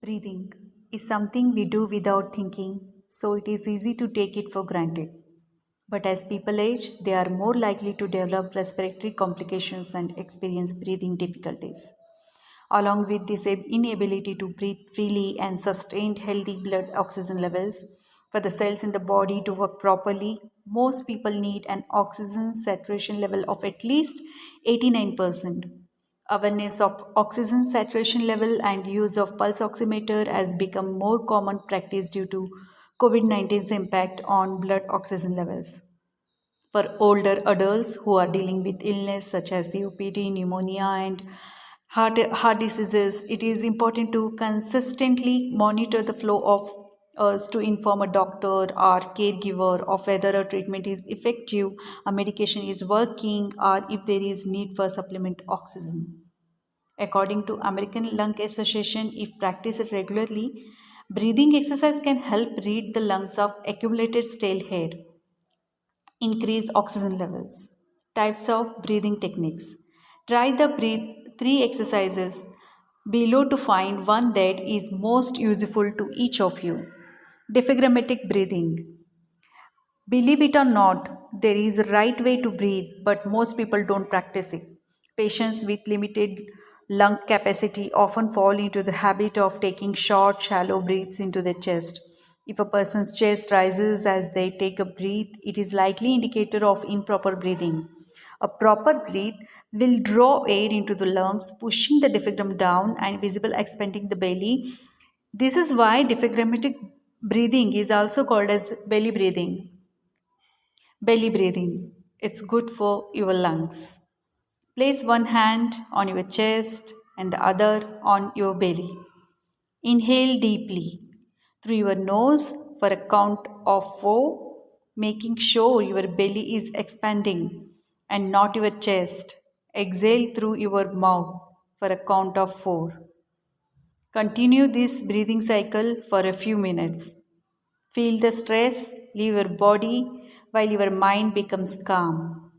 Breathing is something we do without thinking, so it is easy to take it for granted. But as people age, they are more likely to develop respiratory complications and experience breathing difficulties. Along with this inability to breathe freely and sustained healthy blood oxygen levels, for the cells in the body to work properly, most people need an oxygen saturation level of at least 89%. Awareness of oxygen saturation level and use of pulse oximeter has become more common practice due to COVID-19's impact on blood oxygen levels. For older adults who are dealing with illness such as COPD, pneumonia, and heart diseases, it is important to consistently monitor the flow of us to inform a doctor or caregiver of whether a treatment is effective, a medication is working, or if there is need for supplement oxygen. According to American Lung Association, if practiced regularly, breathing exercise can help rid the lungs of accumulated stale air, increase oxygen levels. Types of breathing techniques. Try the breathe 3 exercises below to find one that is most useful to each of you. Diaphragmatic breathing. Believe it or not, there is a right way to breathe, but most people don't practice it. Patients with limited lung capacity often fall into the habit of taking short, shallow breaths into the chest. If a person's chest rises as they take a breath, it is likely indicator of improper breathing. A proper breath will draw air into the lungs, pushing the diaphragm down and visible expanding the belly. This is why diaphragmatic breathing is also called as belly breathing. Belly breathing. It's good for your lungs. Place one hand on your chest and the other on your belly. Inhale deeply through your nose for a count of 4, making sure your belly is expanding and not your chest. Exhale through your mouth for a count of 4. Continue this breathing cycle for a few minutes. Feel the stress leave your body while your mind becomes calm.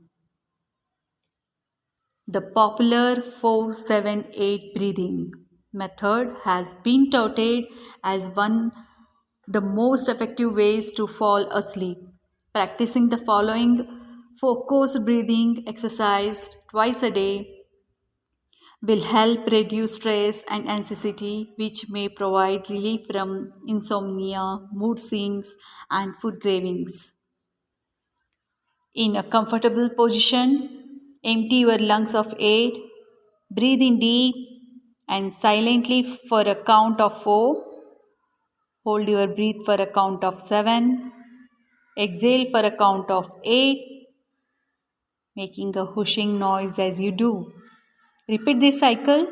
The popular 4-7-8 breathing method has been touted as one the most effective ways to fall asleep. Practicing the following focused breathing exercise twice a day will help reduce stress and anxiety, which may provide relief from insomnia, mood swings, and food cravings. In a comfortable position, empty your lungs of air, breathe in deep and silently for a count of 4. Hold your breath for a count of 7. Exhale for a count of 8, making a whooshing noise as you do. Repeat this cycle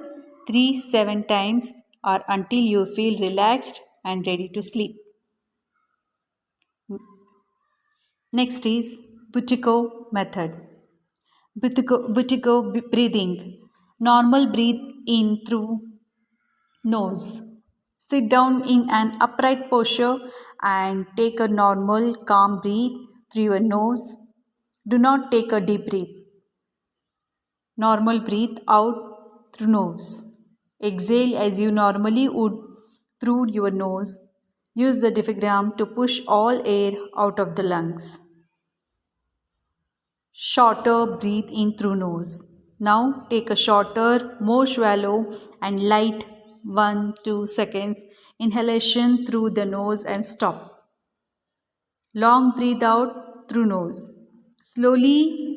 3-7 times or until you feel relaxed and ready to sleep. Next is Buteyko method. Buteyko breathing. Normal breathe in through nose. Sit down in an upright posture and take a normal, calm breath through your nose. Do not take a deep breath. Normal breathe out through nose. Exhale as you normally would through your nose. Use the diaphragm to push all air out of the lungs. Shorter breathe in through nose. Now take a shorter, more shallow and light 1-2 seconds inhalation through the nose and stop. Long breathe out through nose. Slowly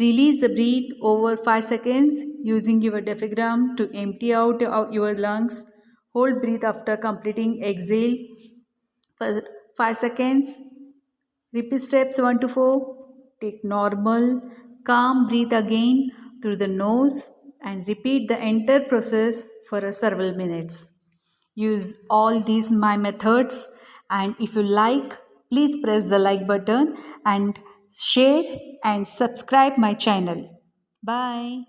release the breath over 5 seconds using your diaphragm to empty out your lungs. Hold breath after completing exhale for 5 seconds. Repeat steps 1 to 4. Take normal, calm breath again through the nose and repeat the entire process for several minutes. Use all these my methods, and if you like, please press the like button and share and subscribe my channel. Bye.